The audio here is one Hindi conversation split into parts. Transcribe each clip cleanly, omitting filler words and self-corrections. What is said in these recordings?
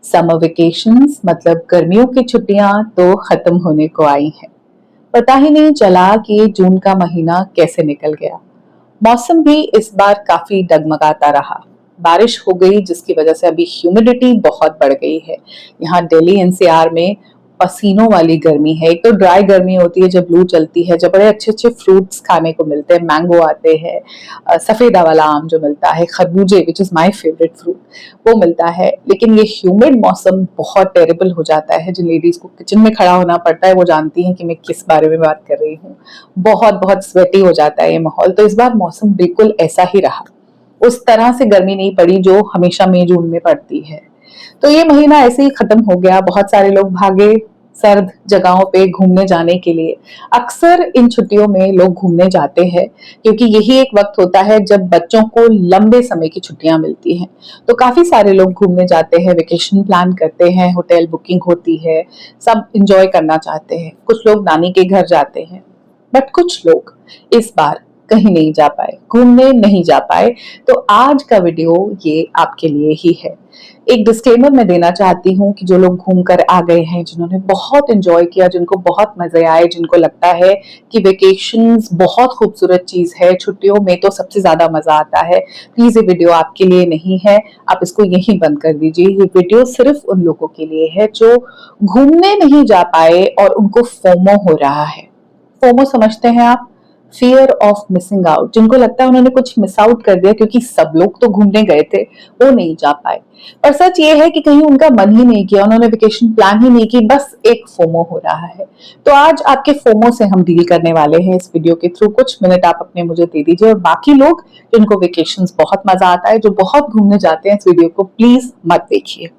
समर वेकेशंस मतलब गर्मियों की छुट्टियां तो खत्म होने को आई हैं। पता ही नहीं चला कि जून का महीना कैसे निकल गया। मौसम भी इस बार काफी डगमगाता रहा। बारिश हो गई जिसकी वजह से अभी ह्यूमिडिटी बहुत बढ़ गई है। यहाँ दिल्ली एनसीआर में पसीनों वाली गर्मी है। एक तो ड्राई गर्मी होती है जब लू चलती है, जब बड़े अच्छे अच्छे फ्रूट्स खाने को मिलते हैं, मैंगो आते हैं, सफेदा वाला आम जो मिलता है, खरबूजे which is my favourite fruit, वो मिलता है। लेकिन ये ह्यूमिड मौसम बहुत टेरेबल हो जाता है। जिन लेडीज को किचन में खड़ा होना पड़ता है वो जानती हैं कि मैं किस बारे में बात कर रही हूँ। बहुत बहुत स्वेटी हो जाता है ये माहौल। तो इस बार मौसम बिल्कुल ऐसा ही रहा। उस तरह से गर्मी नहीं पड़ी जो हमेशा मई जून में पड़ती है। तो ये महीना ऐसे ही खत्म हो गया। बहुत सारे लोग भागे सर्द जगहों पे घूमने जाने के लिए। अक्सर इन छुट्टियों में लोग घूमने जाते हैं क्योंकि यही एक वक्त होता है जब बच्चों को लंबे समय की छुट्टियां मिलती हैं। तो काफी सारे लोग घूमने जाते हैं, वेकेशन प्लान करते हैं, होटल बुकिंग होती है, सब इंजॉय करना चाहते हैं। कुछ लोग नानी के घर जाते हैं, बट कुछ लोग इस बार कहीं नहीं जा पाए, घूमने नहीं जा पाए। तो आज का वीडियो ये आपके लिए ही है। एक डिस्क्लेमर मैं देना चाहती हूँ कि जो लोग घूम कर आ गए हैं, जिन्होंने बहुत एंजॉय किया, जिनको बहुत मजे आए, जिनको लगता है कि वेकेशंस बहुत खूबसूरत चीज है, छुट्टियों में तो सबसे ज्यादा मजा आता है, प्लीज ये वीडियो आपके लिए नहीं है। आप इसको यहीं बंद कर दीजिए। ये वीडियो सिर्फ उन लोगों के लिए है जो घूमने नहीं जा पाए और उनको फोमो हो रहा है। फोमो समझते हैं आप? Fear of missing out. जिनको लगता है उन्होंने कुछ मिस आउट कर दिया क्योंकि सब लोग तो घूमने गए थे, वो नहीं जा पाए। और सच ये है कि कहीं उनका मन ही नहीं किया, उन्होंने वेकेशन प्लान ही नहीं की, बस एक फोमो हो रहा है। तो आज आपके फोमो से हम डील करने वाले हैं इस वीडियो के थ्रू। कुछ मिनट आप अपने मुझे दे दीजिए। और बाकी लोग जिनको वेकेशन बहुत मजा आता है, जो बहुत घूमने जाते हैं, इस वीडियो को प्लीज मत देखिए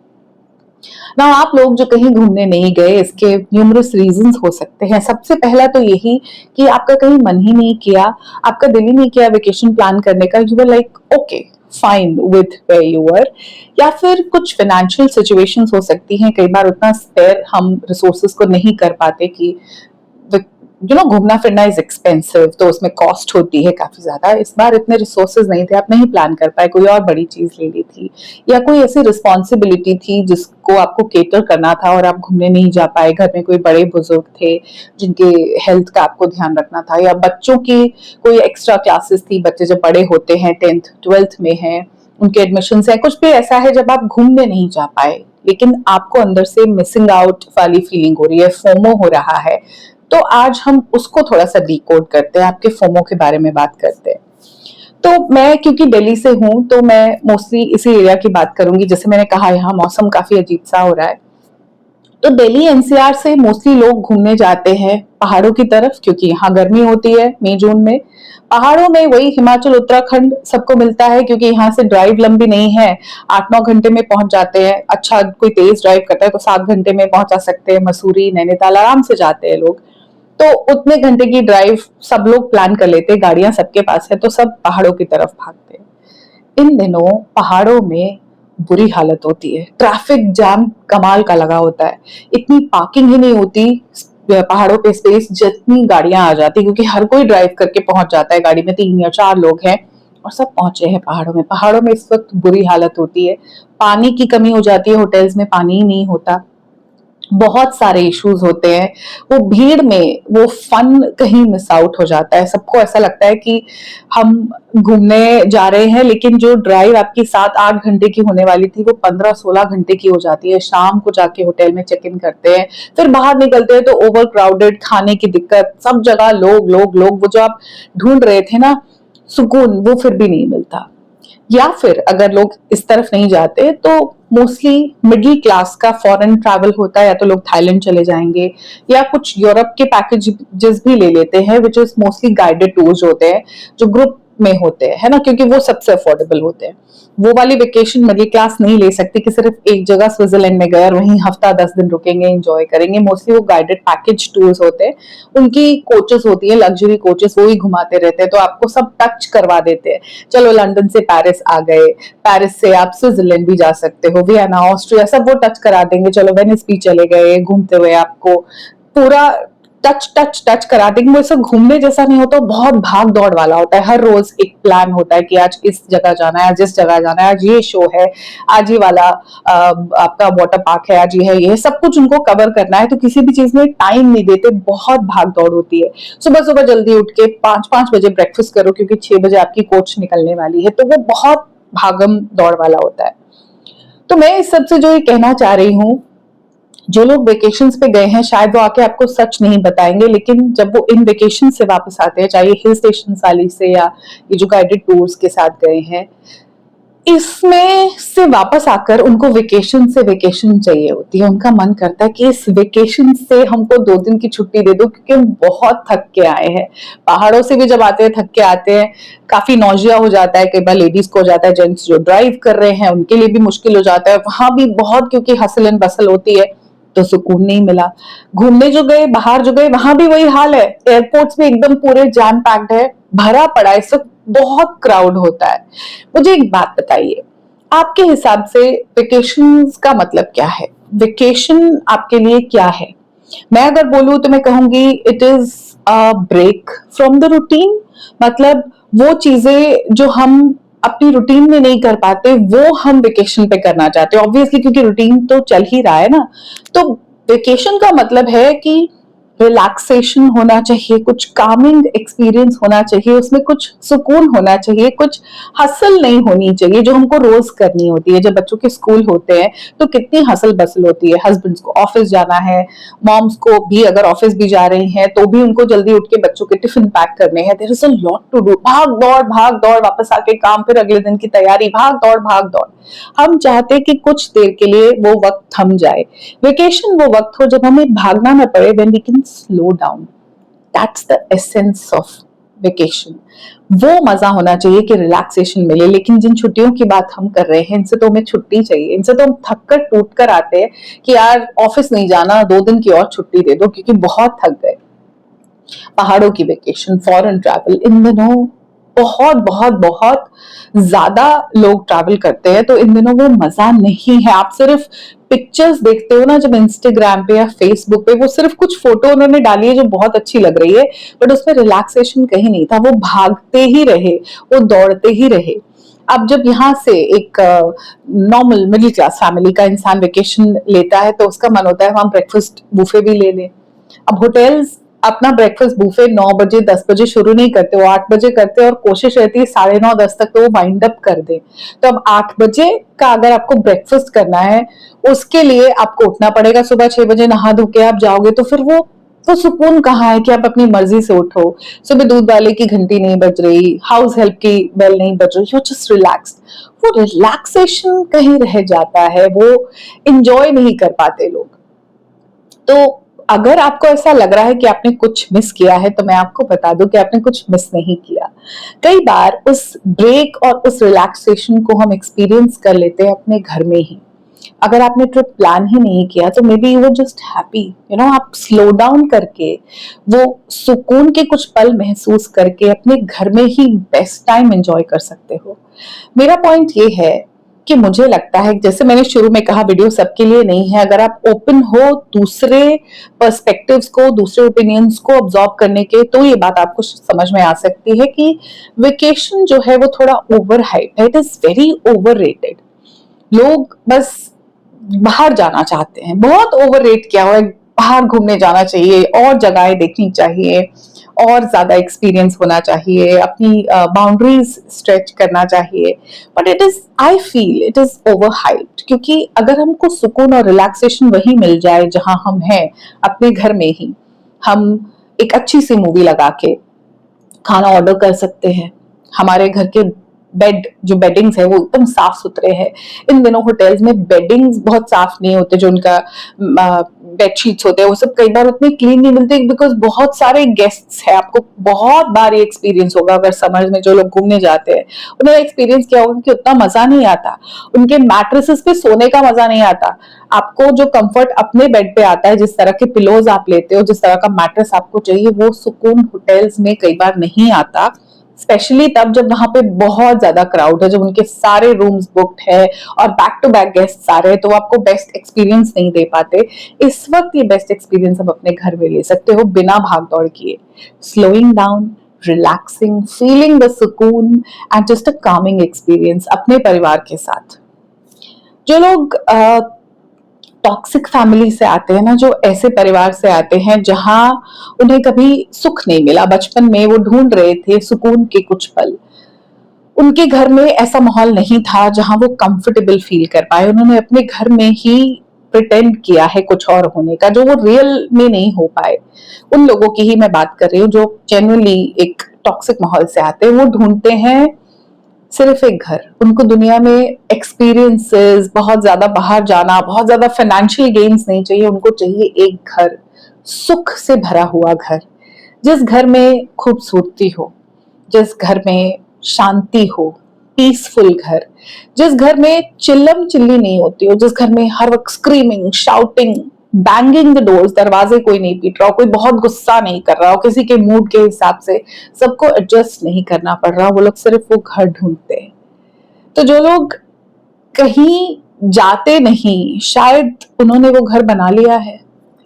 ना। आप लोग जो कहीं घूमने नहीं गए, इसके न्यूमरस रीजंस हो सकते हैं। सबसे पहला तो यही कि आपका कहीं मन ही नहीं किया, आपका दिल ही नहीं किया वेकेशन प्लान करने का। You were like okay fine with where you were. या फिर कुछ फाइनेंशियल सिचुएशंस हो सकती हैं। कई बार उतना स्पेयर हम रिसोर्सेज को नहीं कर पाते कि घूमना फिरना इज एक्सपेंसिव, तो उसमें कॉस्ट होती है काफी ज्यादा। इस बार इतने रिसोर्सेज नहीं थे, आप नहीं प्लान कर पाए, कोई और बड़ी चीज ले ली थी, या कोई ऐसी रिस्पॉन्सिबिलिटी थी जिसको आपको केटर करना था और आप घूमने नहीं जा पाए। घर में कोई बड़े बुजुर्ग थे जिनके हेल्थ का आपको ध्यान रखना था, या बच्चों की कोई एक्स्ट्रा क्लासेस थी। बच्चे जब बड़े होते हैं, 10th 12th में हैं, उनके एडमिशन है। कुछ भी ऐसा है जब आप घूमने नहीं जा पाए लेकिन आपको अंदर से मिसिंग आउट वाली फीलिंग हो रही है, फोमो हो रहा है। तो आज हम उसको थोड़ा सा डिकोड करते हैं, आपके फोमो के बारे में बात करते हैं। तो मैं क्योंकि दिल्ली से हूं तो मैं मोस्टली इसी एरिया की बात करूंगी। जैसे मैंने कहा, यहाँ मौसम काफी अजीब सा हो रहा है। तो दिल्ली एनसीआर से मोस्टली लोग घूमने जाते हैं पहाड़ों की तरफ, क्योंकि यहाँ गर्मी होती है मई जून में। पहाड़ों में वही हिमाचल उत्तराखंड सबको मिलता है क्योंकि यहाँ से ड्राइव लंबी नहीं है, 8-9 घंटे में पहुंच जाते हैं। अच्छा कोई तेज ड्राइव करता है तो 7 घंटे में पहुंचा सकते हैं। मसूरी नैनीताल आराम से जाते हैं लोग। तो उतने घंटे की ड्राइव सब लोग प्लान कर लेते हैं, गाड़ियां सबके पास है, तो सब पहाड़ों की तरफ भागते हैं। इन दिनों पहाड़ों में बुरी हालत होती है, ट्रैफिक जाम कमाल का लगा होता है। इतनी पार्किंग ही नहीं होती पहाड़ों पे स्पेस, जितनी गाड़ियां आ जाती, क्योंकि हर कोई ड्राइव करके पहुंच जाता है। गाड़ी में 3 या 4 लोग हैं और सब पहुंचे हैं पहाड़ों में। पहाड़ों में इस वक्त बुरी हालत होती है, पानी की कमी हो जाती है, होटल्स में पानी ही नहीं होता, बहुत सारे इश्यूज होते हैं। वो भीड़ में वो फन कहीं मिस आउट हो जाता है। सबको ऐसा लगता है कि हम घूमने जा रहे हैं, लेकिन जो ड्राइव आपकी 7-8 घंटे की होने वाली थी वो 15-16 घंटे की हो जाती है। शाम को जाके होटल में चेक इन करते हैं, फिर बाहर निकलते हैं तो ओवर क्राउडेड, खाने की दिक्कत, सब जगह लोग लोग लोग। वो जो आप ढूंढ रहे थे ना सुकून, वो फिर भी नहीं मिलता। या फिर अगर लोग इस तरफ नहीं जाते तो मोस्टली मिडिल क्लास का फॉरेन ट्रैवल होता है, या तो लोग थाईलैंड चले जाएंगे या कुछ यूरोप के पैकेजेस भी ले लेते हैं, which is mostly guided tours होते हैं जो ग्रुप में होते हैं, है ना, क्योंकि वो सबसे अफोर्डेबल होते हैं। वो वाली वेकेशन मिडिल क्लास नहीं ले सकती कि सिर्फ एक जगह स्विट्जरलैंड में गए और वहीं हफ्ता 10 दिन रुकेंगे, एंजॉय करेंगे। मोस्टली वो गाइडेड पैकेज टूर्स होते हैं, उनकी कोचेस होती है, लग्जरी कोचेस, वो ही घुमाते रहते हैं, तो आपको सब टच करवा देते हैं। चलो लंदन से पेरिस आ गए, पेरिस से आप स्विट्जरलैंड भी जा सकते हो, वियना ऑस्ट्रिया, सब वो टच करा देंगे। चलो वेनिस भी चले गए, घूमते हुए आपको पूरा टच टच टच करा देंगे। वो सब घूमने जैसा नहीं होता, बहुत भाग दौड़ वाला होता है। हर रोज एक प्लान होता है कि आज इस जगह जाना है, आज इस जगह जाना है, आज ये शो है, आज ये वाला आपका वाटर पार्क है, आज ये है, ये सब कुछ उनको कवर करना है। तो किसी भी चीज में टाइम नहीं देते, बहुत भाग दौड़ होती है। सुबह सुबह जल्दी उठ के 5-5 बजे ब्रेकफास्ट करो क्योंकि 6 बजे आपकी कोच निकलने वाली है, तो वो बहुत भागम दौड़ वाला होता है। तो मैं इस सबसे जो ये कहना चाह रही हूँ, जो लोग वेकेशंस पे गए हैं शायद वो आके आपको सच नहीं बताएंगे, लेकिन जब वो इन वेकेशन से वापस आते हैं, चाहे हिल स्टेशन वाली से या ये जो गाइडेड टूर्स के साथ गए हैं, इसमें से वापस आकर उनको वेकेशन से वेकेशन चाहिए होती है। उनका मन करता है कि इस वेकेशन से हमको 2 दिन की छुट्टी दे दो क्योंकि हम बहुत थक के आए हैं। पहाड़ों से भी जब आते हैं थक के आते हैं, काफी नौजिया हो जाता है, कई बार लेडीज को हो जाता है, जेंट्स जो ड्राइव कर रहे हैं उनके लिए भी मुश्किल हो जाता है, वहां भी बहुत क्योंकि हसल एंड बसल होती है, तो सुकून नहीं मिला। घूमने जो गए, बाहर जो गए, वहां भी वही हाल है। एयरपोर्ट्स में एकदम पूरे जैम पैक्ड है, भरा पड़ा है, इस वक्त बहुत क्राउड होता है। मुझे एक बात बताइए, आपके हिसाब से वेकेशन का मतलब क्या है? वेकेशन आपके लिए क्या है? मैं अगर बोलूं तो मैं कहूंगी it is a break from the routine. मतलब वो चीजें जो हम अपनी रूटीन में नहीं कर पाते वो हम वेकेशन पे करना चाहते हैं, ऑब्वियसली क्योंकि रूटीन तो चल ही रहा है ना। तो वेकेशन का मतलब है कि रिलैक्सेशन होना चाहिए, कुछ कामिंग एक्सपीरियंस होना चाहिए, उसमें कुछ सुकून होना चाहिए, कुछ हसल नहीं होनी चाहिए जो हमको रोज करनी होती है। जब बच्चों के स्कूल होते हैं तो कितनी हसल बसल होती है, हस्बैंड्स को ऑफिस जाना है, मॉम्स को भी अगर ऑफिस भी जा रही हैं तो भी उनको जल्दी उठ के बच्चों के टिफिन पैक करने हैं। There is a lot to do, भाग दौड़, वापस आके काम, फिर अगले दिन की तैयारी, भाग दौड़। हम चाहते हैं कि कुछ देर के लिए वो वक्त थम जाए। वेकेशन वो वक्त हो जब हमें भागना ना पड़े, when we can slow down. That's the essence of vacation. वो मजा होना चाहिए कि रिलैक्सेशन मिले। लेकिन जिन छुट्टियों की बात हम कर रहे हैं, इनसे तो हमें छुट्टी चाहिए, इनसे तो हम थक कर टूट कर आते हैं कि यार ऑफिस नहीं जाना, 2 दिन की और छुट्टी दे दो क्योंकि बहुत थक गए। पहाड़ों की वेकेशन, फॉरेन ट्रैवल, इन दिनों बहुत बहुत बहुत ज्यादा लोग ट्रैवल करते हैं, तो इन दिनों वो मजा नहीं है। आप सिर्फ पिक्चर्स देखते हो ना जब इंस्टाग्राम पे या फेसबुक पे, वो सिर्फ कुछ फोटो उन्होंने डाली है जो बहुत अच्छी लग रही है, बट उसमें रिलैक्सेशन कहीं नहीं था। वो भागते ही रहे, वो दौड़ते ही रहे। अब जब यहाँ से एक नॉर्मल मिडिल क्लास फैमिली का इंसान वेकेशन लेता है तो उसका मन होता है वहां ब्रेकफास्ट बुफे भी ले ले। अब होटल्स अपना ब्रेकफास्ट बुफे 9 बजे 10 बजे शुरू नहीं करते, वो 8 बजे करते हैं और कोशिश रहती है 9:30 10 तक तो वो वाइंड अप कर दे। तो अब 8 बजे का अगर आपको ब्रेकफास्ट करना है, उसके लिए आपको उठना पड़ेगा सुबह 6 बजे, नहा धो के आप जाओगे तो फिर वो सुकून कहाँ है कि आप अपनी मर्जी से उठो, सुबह दूध वाले की घंटी नहीं बज रही, हाउस हेल्प की बेल नहीं बज रही, यू जस्ट रिलैक्स्ड। वो रिलैक्सेशन कहीं रह जाता है, वो इंजॉय नहीं कर पाते लोग। तो अगर आपको ऐसा लग रहा है कि आपने कुछ मिस किया है तो मैं आपको बता दूं कि आपने कुछ मिस नहीं किया। कई बार उस ब्रेक और उस रिलैक्सेशन को हम एक्सपीरियंस कर लेते हैं अपने घर में ही। अगर आपने ट्रिप प्लान ही नहीं किया तो may be you were just happy, you know, आप स्लो डाउन करके वो सुकून के कुछ पल महसूस करके अपने घर में ही बेस्ट टाइम एंजॉय कर सकते हो। मेरा पॉइंट ये है कि मुझे लगता है, जैसे मैंने शुरू में कहा, वीडियो सबके लिए नहीं है। अगर आप ओपन हो दूसरे पर्सपेक्टिव्स को, दूसरे ओपिनियंस को ऑब्जॉर्व करने के, तो ये बात आपको समझ में आ सकती है कि वेकेशन जो है वो थोड़ा ओवर हाइप है, it is very over rated. लोग बस बाहर जाना चाहते हैं, बहुत ओवर रेट किया हुआ है। बाहर घूमने जाना चाहिए, और जगहें देखनी चाहिए, और ज्यादा एक्सपीरियंस होना चाहिए, अपनी बाउंड्रीज स्ट्रेच करना चाहिए। But it is, I feel it is over hyped, क्योंकि अगर हमको सुकून और रिलैक्सेशन वही मिल जाए जहां हम हैं, अपने घर में ही, हम एक अच्छी सी मूवी लगा के खाना ऑर्डर कर सकते हैं, हमारे घर के बेड जो बेडिंग्स है वो एकदम साफ सुथरे हैं। इन दिनों होटल्स में बेडिंग्स बहुत साफ नहीं होते, जो उनका बेडशीट्स होते हैं वो सब कई बार उतने क्लीन नहीं मिलते बिकॉज बहुत सारे गेस्ट्स हैं। आपको बहुत बार ये एक्सपीरियंस होगा, अगर समर में जो लोग घूमने जाते हैं उन्होंने एक्सपीरियंस किया होगा कि उतना मजा नहीं आता, उनके मैट्रेसेस पे सोने का मजा नहीं आता। आपको जो कंफर्ट अपने बेड पे आता है, जिस तरह के पिलोज आप लेते हो, जिस तरह का मैट्रेस आपको चाहिए, वो सुकून होटल्स में कई बार नहीं आता। स्पेशली तब जब वहां पे बहुत ज्यादा क्राउड है, जब उनके सारे रूम्स बुक्ड है और बैक टू बैक गेस्ट आ रहे हैं, तो आपको बेस्ट एक्सपीरियंस नहीं दे पाते। इस वक्त ये बेस्ट एक्सपीरियंस आप अपने घर में ले सकते हो बिना भाग दौड़ किए। Slowing down, relaxing, feeling the सुकून and just a calming experience अपने परिवार के साथ। जो लोग टॉक्सिक फैमिली से आते हैं ना, जो ऐसे परिवार से आते हैं जहां उन्हें कभी सुख नहीं मिला, बचपन में वो ढूंढ रहे थे सुकून के कुछ पल, उनके घर में ऐसा माहौल नहीं था जहां वो कंफर्टेबल फील कर पाए। उन्होंने अपने घर में ही प्रिटेंड किया है कुछ और होने का, जो वो रियल में नहीं हो पाए। उन लोगों की ही मैं बात कर रही हूँ जो जेन्युइनली एक टॉक्सिक माहौल से आते हैं। वो ढूंढते हैं सिर्फ एक घर। उनको दुनिया में एक्सपीरियंसेस, बहुत ज्यादा बाहर जाना, बहुत ज्यादा फाइनेंशियल गेन्स नहीं चाहिए। उनको चाहिए एक घर, सुख से भरा हुआ घर, जिस घर में खूबसूरती हो, जिस घर में शांति हो, पीसफुल घर, जिस घर में चिल्लम चिल्ली नहीं होती हो, जिस घर में हर वक्त screaming, shouting, banging the doors, दरवाजे कोई नहीं पीट रहा हो, कोई बहुत गुस्सा नहीं कर रहा हो, किसी के मूड के हिसाब से सबको एडजस्ट नहीं करना पड़ रहा, वो लोग सिर्फ वो घर ढूंढते हैं। तो जो लोग कहीं जाते नहीं, शायद उन्होंने वो घर बना लिया है।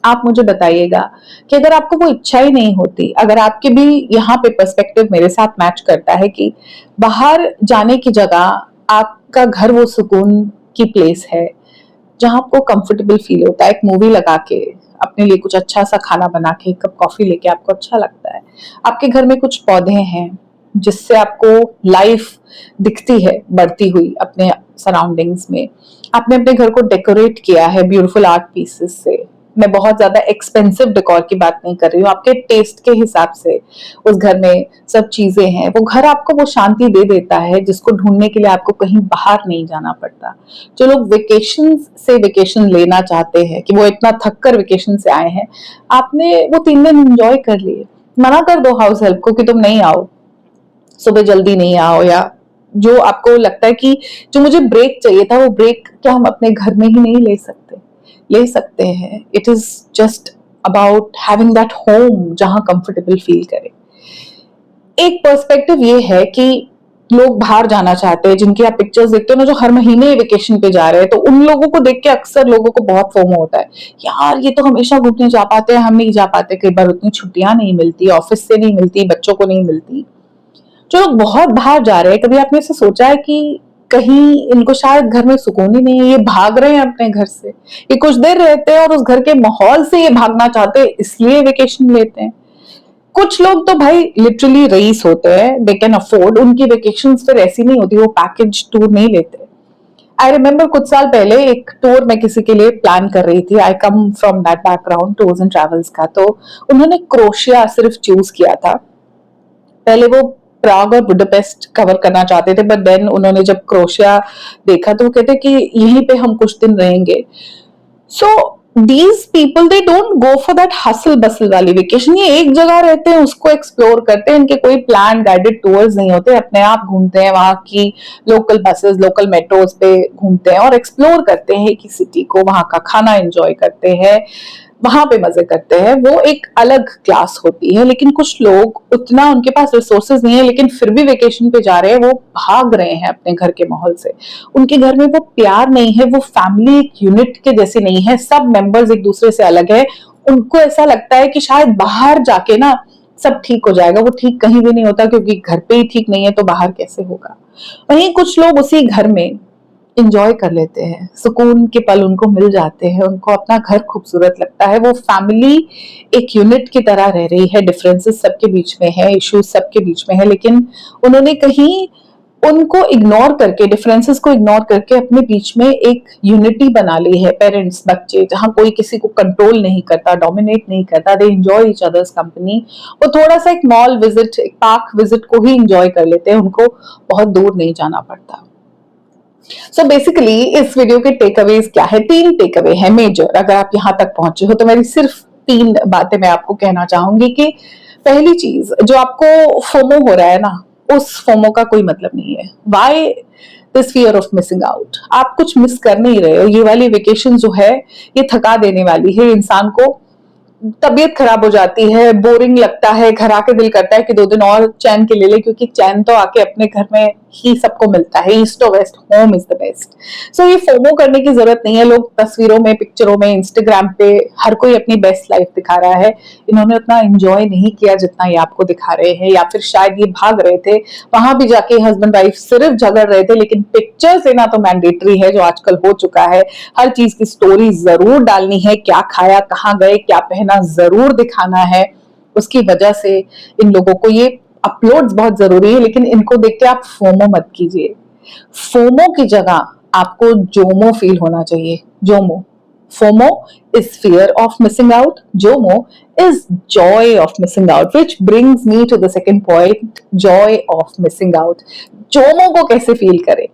आप मुझे बताइएगा कि अगर आपको वो इच्छा ही नहीं होती, अगर आपके भी यहाँ पे पर्सपेक्टिव मेरे साथ मैच करता है कि बाहर जाने की जगह आपका घर वो सुकून की प्लेस है जहां आपको कंफर्टेबल फील होता है, एक मूवी लगा के, अपने लिए कुछ अच्छा सा खाना बना के, एक कप कॉफी लेके आपको अच्छा लगता है, आपके घर में कुछ पौधे हैं जिससे आपको लाइफ दिखती है बढ़ती हुई अपने सराउंडिंग्स में, आपने अपने घर को डेकोरेट किया है ब्यूटीफुल आर्ट पीसेस से। मैं बहुत ज्यादा एक्सपेंसिव डेकोर की बात नहीं कर रही हूँ, आपके टेस्ट के हिसाब से उस घर में सब चीजें हैं। वो घर आपको वो शांति दे देता है जिसको ढूंढने के लिए आपको कहीं बाहर नहीं जाना पड़ता। जो लोग वेकेशन से वेकेशन लेना चाहते हैं कि वो इतना थक कर वेकेशन से आए हैं, आपने वो 3 दिन एंजॉय कर लिए। मना कर दो हाउस हेल्प को कि तुम नहीं आओ, सुबह जल्दी नहीं आओ, या जो आपको लगता है कि जो मुझे ब्रेक चाहिए था, वो ब्रेक क्या हम अपने घर में ही नहीं ले सकते? ले सकते हैं। It is just about having that home जहां कंफर्टेबल फील करें। एक पर्सपेक्टिव ये है कि लोग बाहर जाना चाहते हैं, जिनकी आप पिक्चर्स देखते हो ना, जो हर महीने वेकेशन पे जा रहे हैं, तो उन लोगों को देख के अक्सर लोगों को बहुत फोमो होता है, यार ये तो हमेशा घूमने जा पाते हैं, हम नहीं जा पाते। कई बार उतनी छुट्टियां नहीं मिलती, ऑफिस से नहीं मिलती, बच्चों को नहीं मिलती। जो लोग बहुत बाहर जा रहे हैं, कभी आपने ऐसे सोचा है कि कहीं इनको शायद घर में सुकून ही नहीं है, ये भाग रहे हैं अपने घर से, ये कुछ देर रहते हैं और उस घर के माहौल से ये भागना चाहते हैं, इसलिए वेकेशन लेते हैं। कुछ लोग तो भाई लिटरली रईस होते हैं, दे कैन अफोर्ड, उनकी वेकेशन फिर ऐसी नहीं होती, वो पैकेज टूर नहीं लेते। आई रिमेम्बर कुछ साल पहले एक टूर मैं किसी के लिए प्लान कर रही थी, I come from that background, tours and travels का, तो उन्होंने क्रोशिया सिर्फ चूज किया था। पहले वो प्राग और बुडापेस्ट कवर करना चाहते थे, बट देन उन्होंने जब क्रोशिया देखा तो वो कहते कि यहीं पे हम कुछ दिन रहेंगे। So these people they don't go for that hustle bustle वाली वेकेशन। ये एक जगह रहते हैं, उसको एक्सप्लोर करते हैं, इनके कोई प्लान गाइडेड टूर्स नहीं होते, अपने आप घूमते हैं, वहां की लोकल बसेस, लोकल मेट्रोज पे घूमते हैं और एक्सप्लोर करते हैं कि सिटी को, वहां का खाना एंजॉय करते हैं, वहां पे मजे करते हैं। वो एक अलग क्लास होती है। लेकिन कुछ लोग, उतना उनके पास रिसोर्सेज नहीं है, लेकिन फिर भी वेकेशन पे जा रहे हैं, वो भाग रहे हैं अपने घर के माहौल से। उनके घर में वो प्यार नहीं है, वो फैमिली एक यूनिट के जैसे नहीं है, सब मेंबर्स एक दूसरे से अलग है। उनको ऐसा लगता है कि शायद बाहर जाके ना सब ठीक हो जाएगा। वो ठीक कहीं भी नहीं होता, क्योंकि घर पे ही ठीक नहीं है तो बाहर कैसे होगा। वहीं कुछ लोग उसी घर में इंजॉय कर लेते हैं, सुकून के पल उनको मिल जाते हैं, उनको अपना घर खूबसूरत लगता है, वो फैमिली एक यूनिट की तरह रह रही है। डिफरेंसेस सबके बीच में है, इश्यूज सबके बीच में है, लेकिन उन्होंने कहीं उनको इग्नोर करके, डिफरेंसेस को इग्नोर करके अपने बीच में एक यूनिटी बना ली है। पेरेंट्स, बच्चे, जहां कोई किसी को कंट्रोल नहीं करता, डोमिनेट नहीं करता, they enjoy each others company. वो थोड़ा सा एक मॉल विजिट, एक पार्क विजिट को ही एंजॉय कर लेते हैं, उनको बहुत दूर नहीं जाना पड़ता। सो बेसिकली इस वीडियो के टेकअवेज क्या है? 3 टेकअवे है मेजर। अगर आप यहां तक पहुंचे हो तो मेरी सिर्फ 3 बातें मैं आपको कहना चाहूंगी कि पहली चीज, जो आपको फोमो हो रहा है ना, उस फोमो का कोई मतलब नहीं है। Why this fear of missing out? आप कुछ मिस कर नहीं रहे हो। ये वाली वेकेशन जो है, ये थका देने वाली है इंसान को। तबीयत खराब हो जाती है, बोरिंग लगता है, घर आके दिल करता है कि 2 दिन और चैन के ले ले, क्योंकि चैन तो आके अपने घर में ही सबको मिलता है। East to west, home is the best. So ये फोमो करने की जरूरत नहीं है। लोग तस्वीरों में, पिक्चरों में, इंस्टाग्राम पे हर कोई अपनी बेस्ट लाइफ दिखा रहा है। इन्होंने उतना एंजॉय नहीं किया जितना ये आपको दिखा रहे हैं, या फिर शायद ये भाग रहे थे, वहां भी जाके हस्बैंड वाइफ सिर्फ झगड़ रहे थे, लेकिन पिक्चर्स लेना तो मैंडेटरी है, जो आजकल हो चुका है। हर चीज की स्टोरी जरूर डालनी है, क्या खाया, कहाँ गए, क्या पहना, जरूर दिखाना है। उसकी वजह से इन लोगों को ये अपलोड्स बहुत जरूरी है, लेकिन इनको देख के आप फोमो मत कीजिए। फोमो की जगह आपको जोमो फील होना चाहिए। Jomo, FOMO is fear of missing out. JOMO is joy of missing out, which brings me to the second point, joy of missing out. JOMO को कैसे फील करें?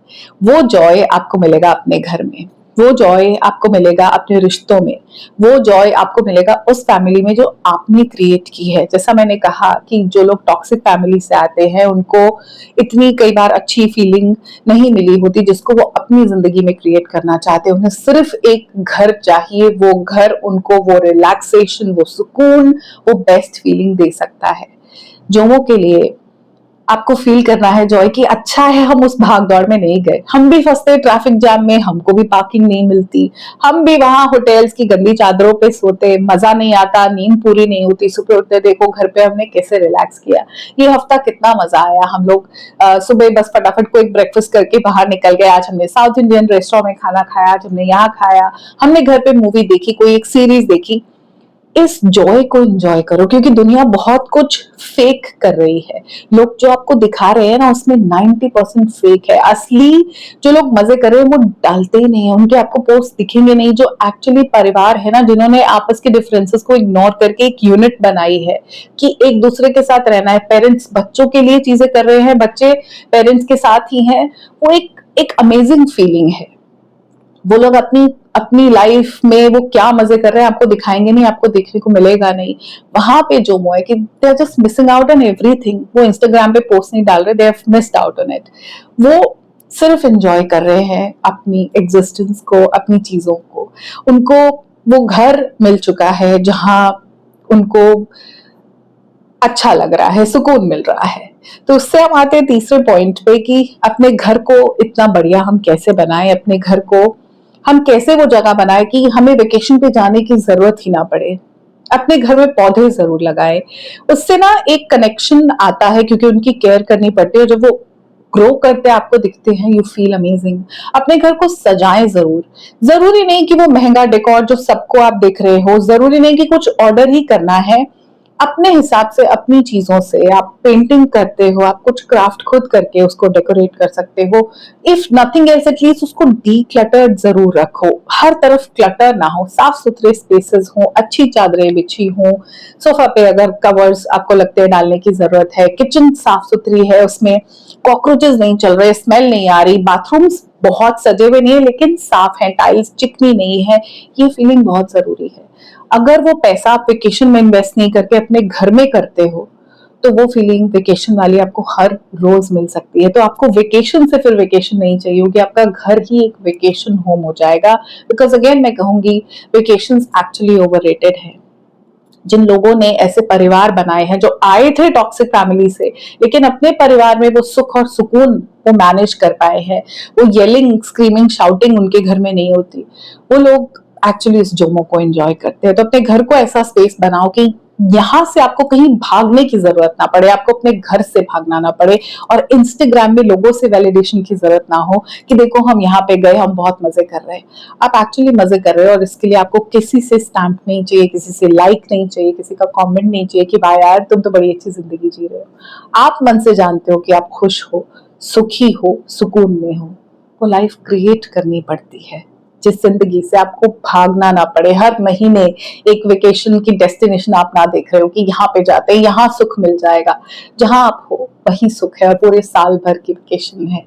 वो जॉय आपको मिलेगा अपने घर में, वो जॉय आपको मिलेगा अपने रिश्तों में, वो जॉय आपको मिलेगा उस फैमिली में जो आपने क्रिएट की है। जैसा मैंने कहा कि जो लोग टॉक्सिक फैमिली से आते हैं उनको इतनी कई बार अच्छी फीलिंग नहीं मिली होती जिसको वो अपनी जिंदगी में क्रिएट करना चाहते हैं। उन्हें सिर्फ एक घर चाहिए, वो घर उनको वो रिलैक्सेशन, वो सुकून, वो बेस्ट फीलिंग दे सकता है। जोमो के लिए आपको फील करना है जॉय कि अच्छा है हम उस भाग दौड़ में नहीं गए, हम भी फंसते ट्रैफिक जाम में, हमको भी पार्किंग नहीं मिलती, हम भी वहां होटल्स की गंदी चादरों पे सोते, मजा नहीं आता, नींद पूरी नहीं होती, सुबह उठते देखो घर पे हमने कैसे रिलैक्स किया, ये हफ्ता कितना मजा आया, हम लोग सुबह बस फटाफट को एक ब्रेकफास्ट करके बाहर निकल गए, आज हमने साउथ इंडियन रेस्टोरेंट में खाना खाया, आज हमने यहाँ खाया, हमने घर पे मूवी देखी, कोई एक सीरीज देखी। इस जॉय को एंजॉय करो, क्योंकि दुनिया बहुत कुछ फेक कर रही है। लोग जो आपको दिखा रहे हैं ना उसमें 90% फेक है। असली जो लोग मजे कर रहे हैं वो डालते ही नहीं है, उनके आपको पोस्ट दिखेंगे नहीं। जो एक्चुअली परिवार है ना, जिन्होंने आपस के डिफरेंसेस को इग्नोर करके एक यूनिट बनाई है कि एक दूसरे के साथ रहना है, पेरेंट्स बच्चों के लिए चीजें कर रहे हैं, बच्चे पेरेंट्स के साथ ही हैं, वो एक अमेजिंग फीलिंग है। वो लोग अपनी अपनी लाइफ में वो क्या मजे कर रहे हैं आपको दिखाएंगे नहीं, आपको देखने को मिलेगा नहीं। वहां पे जो है कि they are just missing out on everything. वो इंस्टाग्राम पे पोस्ट नहीं डाल रहे, they have missed out on it. वो सिर्फ एंजॉय कर रहे हैं अपनी एग्जिस्टेंस को, अपनी चीजों को। उनको वो घर मिल चुका है जहां उनको अच्छा लग रहा है, सुकून मिल रहा है। तो उससे हम आते हैं तीसरे पॉइंट पे कि अपने घर को इतना बढ़िया हम कैसे बनाएं, अपने घर को हम कैसे वो जगह बनाए कि हमें वेकेशन पे जाने की जरूरत ही ना पड़े। अपने घर में पौधे जरूर लगाएं, उससे ना एक कनेक्शन आता है, क्योंकि उनकी केयर करनी पड़ती है। जब वो ग्रो करते आपको दिखते हैं, यू फील अमेजिंग। अपने घर को सजाएं जरूर। जरूरी नहीं कि वो महंगा डेकोर जो सबको आप देख रहे हो, जरूरी नहीं कि कुछ ऑर्डर ही करना है। अपने हिसाब से, अपनी चीजों से, आप पेंटिंग करते हो, आप कुछ क्राफ्ट खुद करके उसको डेकोरेट कर सकते हो। इफ नथिंग एल्स एटलीस्ट उसको डीक्लटर्ड जरूर रखो। हर तरफ क्लटर ना हो, साफ सुथरे स्पेसेस हो, अच्छी चादरें बिछी हो, सोफा पे अगर कवर्स आपको लगते हैं डालने की जरूरत है, किचन साफ सुथरी है, उसमें कॉकरोचेस नहीं चल रहे, स्मेल नहीं आ रही, बाथरूम्स बहुत सजे हुए नहीं है लेकिन साफ है, टाइल्स चिकनी नहीं है, ये फीलिंग बहुत जरूरी है। अगर वो पैसा आप वेकेशन में इन्वेस्ट नहीं करके अपने घर में करते हो तो वो फीलिंग वेकेशन वाली आपको हर रोज मिल सकती है। तो आपको वेकेशन से फिर वेकेशन नहीं चाहिए होगी, आपका घर ही एक वेकेशन होम हो जाएगा। बिकॉज अगेन मैं कहूंगी वेकेशंस एक्चुअली ओवररेटेड है। जिन लोगों ने ऐसे परिवार बनाए हैं, जो आए थे टॉक्सिक फैमिली से लेकिन अपने परिवार में वो सुख और सुकून वो मैनेज कर पाए हैं, वो येलिंग, स्क्रीमिंग, शाउटिंग उनके घर में नहीं होती, वो लोग एक्चुअली इस जोमो को एंजॉय करते हैं। तो अपने घर को ऐसा स्पेस बनाओ कि यहां से आपको कहीं भागने की जरूरत ना पड़े, आपको अपने घर से भागना ना पड़े, और इंस्टाग्राम में लोगों से वैलिडेशन की जरूरत ना हो कि देखो हम यहाँ पे गए, हम बहुत मजे कर रहे हैं। आप एक्चुअली मजे कर रहे हो और इसके लिए आपको किसी से स्टैम्प नहीं चाहिए, किसी से लाइक नहीं चाहिए, किसी का कमेंट नहीं चाहिए कि भाई यार तुम तो बड़ी अच्छी जिंदगी जी रहे हो। आप मन से जानते हो कि आप खुश हो, सुखी हो, सुकून में हो। वो लाइफ क्रिएट करनी पड़ती है जिस जिंदगी से आपको भागना ना पड़े। हर महीने एक वेकेशन की डेस्टिनेशन आप ना देख रहे हो कि यहाँ पे जाते हैं, यहाँ सुख मिल जाएगा। जहां आप हो वही सुख है और पूरे साल भर की वेकेशन है।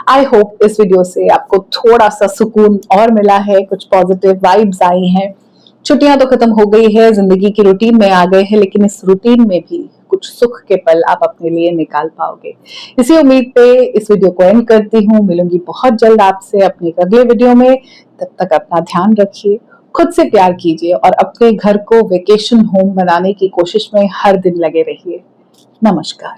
आई होप इस वीडियो से आपको थोड़ा सा सुकून और मिला है, कुछ पॉजिटिव वाइब्स आई हैं। छुट्टियां तो खत्म हो गई है, जिंदगी की रूटीन में आ गए हैं, लेकिन इस रूटीन में भी कुछ सुख के पल आप अपने लिए निकाल पाओगे। इसी उम्मीद पे इस वीडियो को एंड करती हूँ। मिलूंगी बहुत जल्द आपसे अपने अगले वीडियो में। तब तक अपना ध्यान रखिए, खुद से प्यार कीजिए और अपने घर को वेकेशन होम बनाने की कोशिश में हर दिन लगे रहिए। नमस्कार।